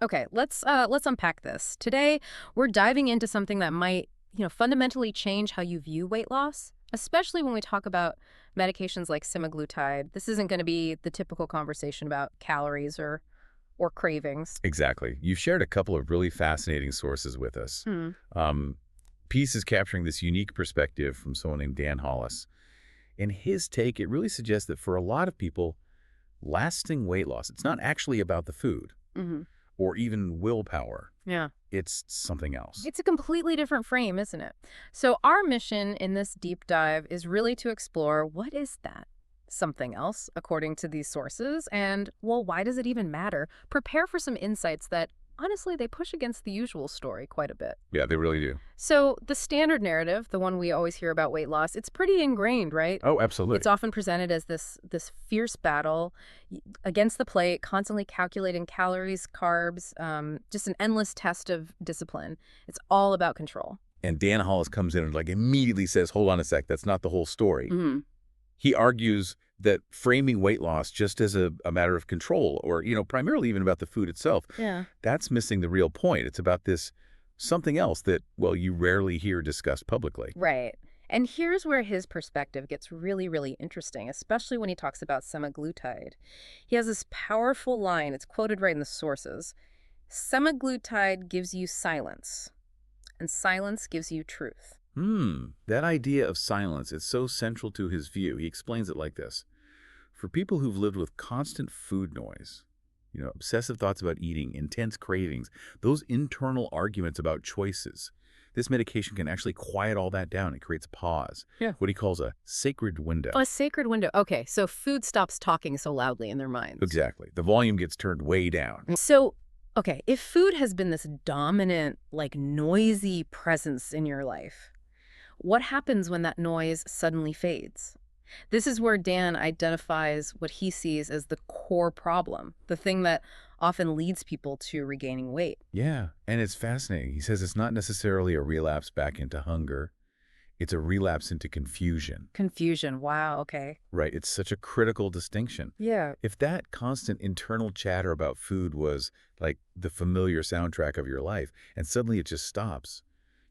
Okay, let's unpack this. Today, we're diving into something that might, fundamentally change how you view weight loss, especially when we talk about medications like semaglutide. This isn't going to be the typical conversation about calories or cravings. Exactly. You've shared a couple of really fascinating sources with us. Hmm. Um, Piece is capturing this unique perspective from someone named Dan Hollis. In his take, it really suggests that for a lot of people, lasting weight loss, it's not actually about the food Mm-hmm. or even willpower. Yeah. It's something else. It's a completely different frame, isn't it? So our mission in this deep dive is really to explore what is that? Something else, according to these sources, and, well, why does it even matter? Prepare for some insights that, honestly, they push against the usual story quite a bit. Yeah, they really do. So the standard narrative, the one we always hear about weight loss, it's pretty ingrained, right? Oh, It's absolutely. often presented as this fierce battle against the plate, constantly calculating calories, carbs, just an endless test of discipline. It's all about control. And Dan Hollis comes in and immediately says, hold on a sec, that's not the whole story. Mm-hmm. He argues that framing weight loss just as a matter of control or, primarily even about the food itself, Yeah. that's missing the real point. It's about this something else that, well, you rarely hear discussed publicly. Right. And here's where his perspective gets really, really interesting, especially when he talks about semaglutide. He has this powerful line, it's quoted right in the sources. Semaglutide gives you silence, and silence gives you truth. That idea of silence is so central to his view. He explains it like this. For people who've lived with constant food noise, obsessive thoughts about eating, intense cravings, those internal arguments about choices, this medication can actually quiet all that down. It creates a pause. Yeah. What he calls a sacred window. A sacred window. Okay, so food stops talking so loudly in their minds. Exactly. The volume gets turned way down. So, okay, if food has been this dominant, noisy presence in your life, what happens when that noise suddenly fades? This is where Dan identifies what he sees as the core problem, the thing that often leads people to regaining weight. Yeah, and it's fascinating. He says it's not necessarily a relapse back into hunger. It's a relapse into confusion. Confusion. Wow, okay. Right. It's such a critical distinction. Yeah. If that constant internal chatter about food was like the familiar soundtrack of your life, and suddenly it just stops,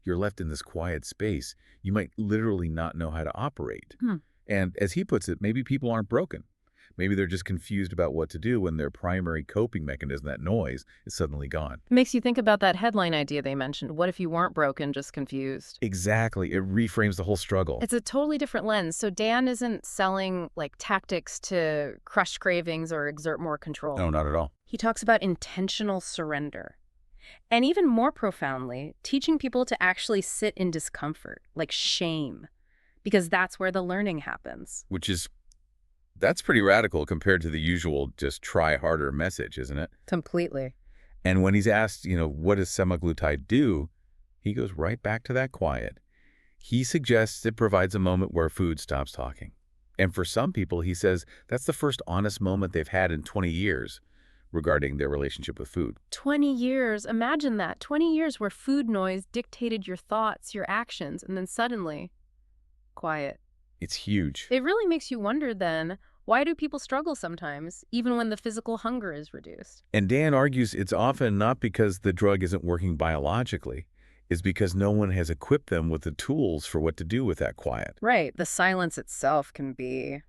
you're left in this quiet space, you might literally not know how to operate. And as he puts it, maybe people aren't broken. Maybe they're just confused about what to do when their primary coping mechanism, that noise, is suddenly gone. It makes you think about that headline idea they mentioned. What if you weren't broken, just confused? Exactly. It reframes the whole struggle. It's a totally different lens. So Dan isn't selling tactics to crush cravings or exert more control. No, not at all. He talks about intentional surrender. And even more profoundly, teaching people to actually sit in discomfort, like shame, because that's where the learning happens. That's pretty radical compared to the usual just try harder message, isn't it? Completely. And when he's asked, what does semaglutide do, he goes right back to that quiet. He suggests it provides a moment where food stops talking. And for some people, he says that's the first honest moment they've had in 20 years regarding their relationship with food. 20 years. Imagine that. 20 years where food noise dictated your thoughts, your actions, and then suddenly, quiet. It's huge. It really makes you wonder then, why do people struggle sometimes, even when the physical hunger is reduced? And Dan argues it's often not because the drug isn't working biologically. It's because no one has equipped them with the tools for what to do with that quiet. Right. The silence itself can be,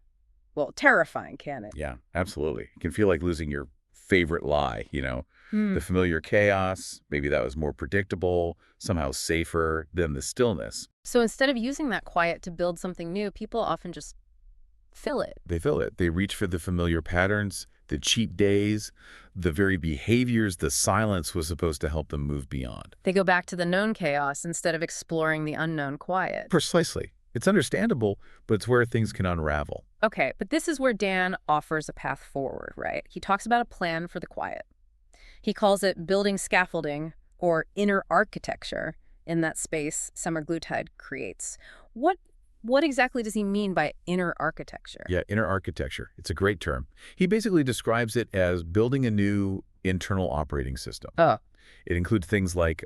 well, terrifying, can it? Yeah, absolutely. It can feel like losing your favorite lie, The familiar chaos, maybe that was more predictable, somehow safer than the stillness. So instead of using that quiet to build something new, people often just fill it. They fill it. They reach for the familiar patterns, the cheat days, the very behaviors the silence was supposed to help them move beyond. They go back to the known chaos instead of exploring the unknown quiet. Precisely. It's understandable, but it's where things can unravel. Okay, but this is where Dan offers a path forward, right? He talks about a plan for the quiet. He calls it building scaffolding or inner architecture in that space semaglutide creates. What exactly does he mean by inner architecture? Yeah, inner architecture. It's a great term. He basically describes it as building a new internal operating system. Oh. It includes things like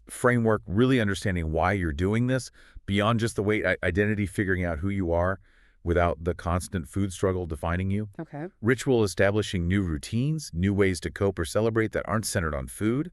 framework, really understanding why you're doing this, beyond just the weight identity, figuring out who you are, without the constant food struggle defining you. Okay. Ritual establishing new routines, new ways to cope or celebrate that aren't centered on food,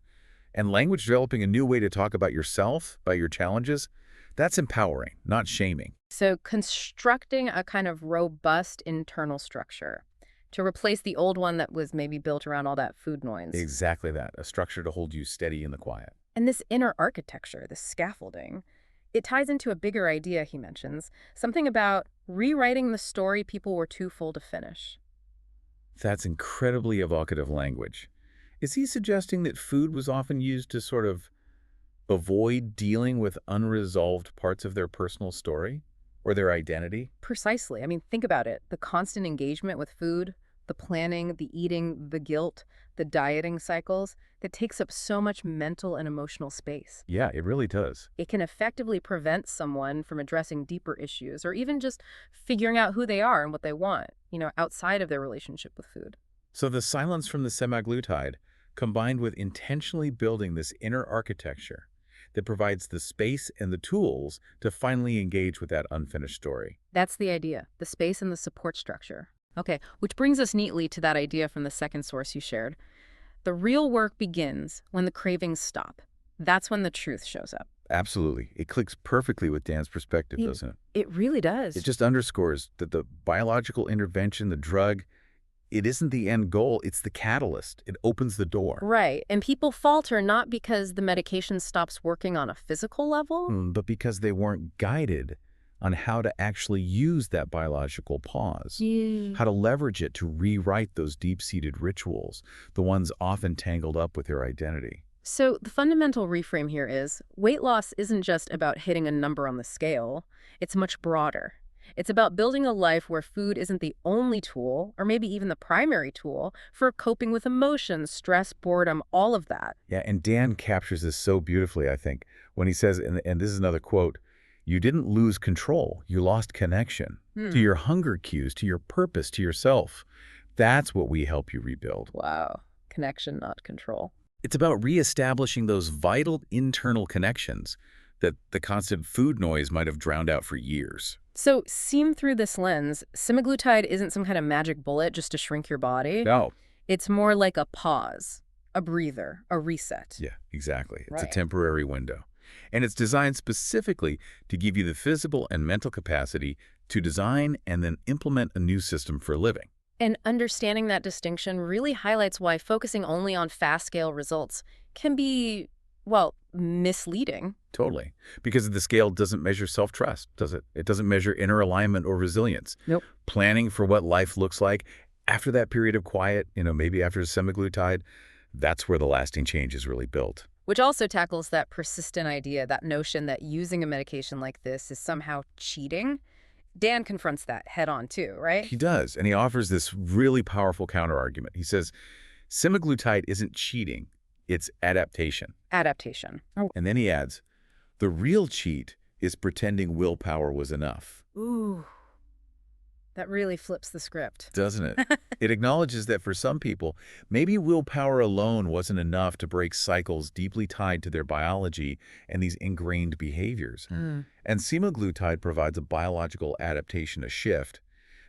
and language developing a new way to talk about yourself, about your challenges. That's empowering, not shaming. So constructing a kind of robust internal structure to replace the old one that was maybe built around all that food noise. Exactly that, a structure to hold you steady in the quiet. And this inner architecture, this scaffolding, it ties into a bigger idea he mentions, something about rewriting the story people were too full to finish. That's incredibly evocative language. Is he suggesting that food was often used to sort of avoid dealing with unresolved parts of their personal story or their identity? Precisely. I mean, think about it. The constant engagement with food, the planning, the eating, the guilt, the dieting cycles, that takes up so much mental and emotional space. Yeah, it really does. It can effectively prevent someone from addressing deeper issues or even just figuring out who they are and what they want, outside of their relationship with food. So the silence from the semaglutide, combined with intentionally building this inner architecture that provides the space and the tools to finally engage with that unfinished story. That's the idea, the space and the support structure. Okay, which brings us neatly to that idea from the second source you shared. The real work begins when the cravings stop. That's when the truth shows up. Absolutely. It clicks perfectly with Dan's perspective, doesn't it? It really does. It just underscores that the biological intervention, the drug, it isn't the end goal, it's the catalyst. It opens the door. Right. And people falter not because the medication stops working on a physical level. But because they weren't guided on how to actually use that biological pause, how to leverage it to rewrite those deep-seated rituals, the ones often tangled up with their identity. So the fundamental reframe here is weight loss isn't just about hitting a number on the scale. It's much broader. It's about building a life where food isn't the only tool, or maybe even the primary tool, for coping with emotions, stress, boredom, all of that. Yeah, and Dan captures this so beautifully, I think, when he says, and this is another quote, "You didn't lose control, you lost connection to your hunger cues, to your purpose, to yourself. That's what we help you rebuild." Wow. Connection, not control. It's about reestablishing those vital internal connections that the constant food noise might have drowned out for years. So, seen through this lens, semaglutide isn't some kind of magic bullet just to shrink your body. No. It's more like a pause, a breather, a reset. Yeah, exactly. It's Right. a temporary window. And it's designed specifically to give you the physical and mental capacity to design and then implement a new system for living. And understanding that distinction really highlights why focusing only on fast-scale results can be, well, misleading. Totally. Because the scale doesn't measure self-trust, does it? It doesn't measure inner alignment or resilience. Nope. Planning for what life looks like after that period of quiet, maybe after semaglutide, that's where the lasting change is really built. Which also tackles that persistent idea, that notion that using a medication like this is somehow cheating. Dan confronts that head on too, right? He does, and he offers this really powerful counterargument. He says, semaglutide isn't cheating, it's adaptation. Adaptation. And then he adds, the real cheat is pretending willpower was enough. Ooh, that really flips the script. Doesn't it? It acknowledges that for some people, maybe willpower alone wasn't enough to break cycles deeply tied to their biology and these ingrained behaviors. And semaglutide provides a biological adaptation, a shift,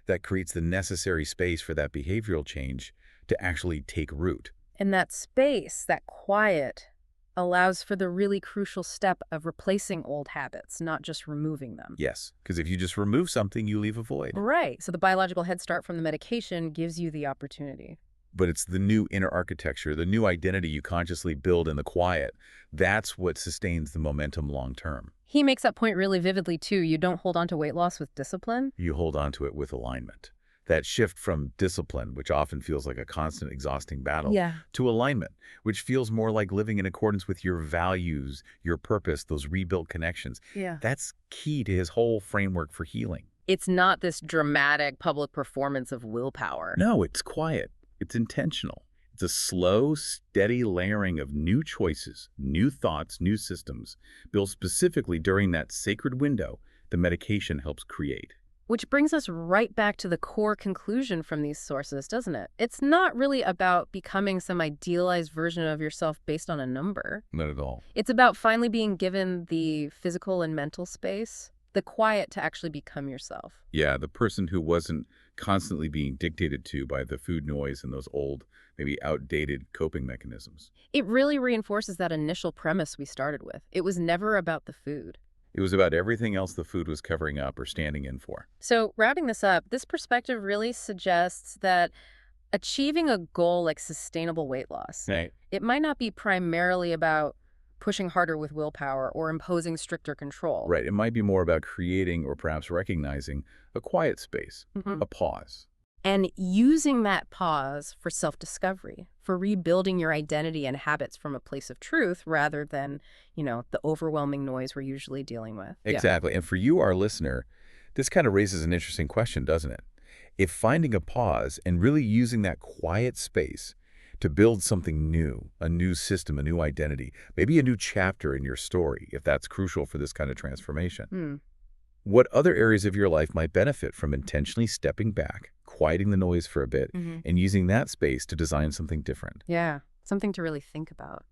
that creates the necessary space for that behavioral change to actually take root. And that space, that quiet, allows for the really crucial step of replacing old habits, not just removing them. Yes, because if you just remove something, you leave a void. Right. So the biological head start from the medication gives you the opportunity. But it's the new inner architecture, the new identity you consciously build in the quiet. That's what sustains the momentum long term. He makes that point really vividly, too. You don't hold on to weight loss with discipline. You hold on to it with alignment. That shift from discipline, which often feels like a constant exhausting battle, to alignment, which feels more like living in accordance with your values, your purpose, those rebuilt connections. That's key to his whole framework for healing. It's not this dramatic public performance of willpower. No, it's quiet. It's intentional. It's a slow, steady layering of new choices, new thoughts, new systems, built specifically during that sacred window the medication helps create. Which brings us right back to the core conclusion from these sources, doesn't it? It's not really about becoming some idealized version of yourself based on a number. Not at all. It's about finally being given the physical and mental space The quiet to actually become yourself. Yeah, the person who wasn't constantly being dictated to by the food noise and those old, maybe outdated coping mechanisms. It really reinforces that initial premise we started with. It was never about the food. It was about everything else the food was covering up or standing in for. So, wrapping this up, this perspective really suggests that achieving a goal like sustainable weight loss, Right. it might not be primarily about pushing harder with willpower or imposing stricter control. Right. It might be more about creating or perhaps recognizing a quiet space, Mhm. a pause. And using that pause for self-discovery, for rebuilding your identity and habits from a place of truth rather than, the overwhelming noise we're usually dealing with. Yeah. Exactly. And for you, our listener, this kind of raises an interesting question, doesn't it? If finding a pause and really using that quiet space to build something new, a new system, a new identity, maybe a new chapter in your story, if that's crucial for this kind of transformation. Hmm. What other areas of your life might benefit from intentionally stepping back, quieting the noise for a bit, Hmm. and using that space to design something different? Yeah. Something to really think about.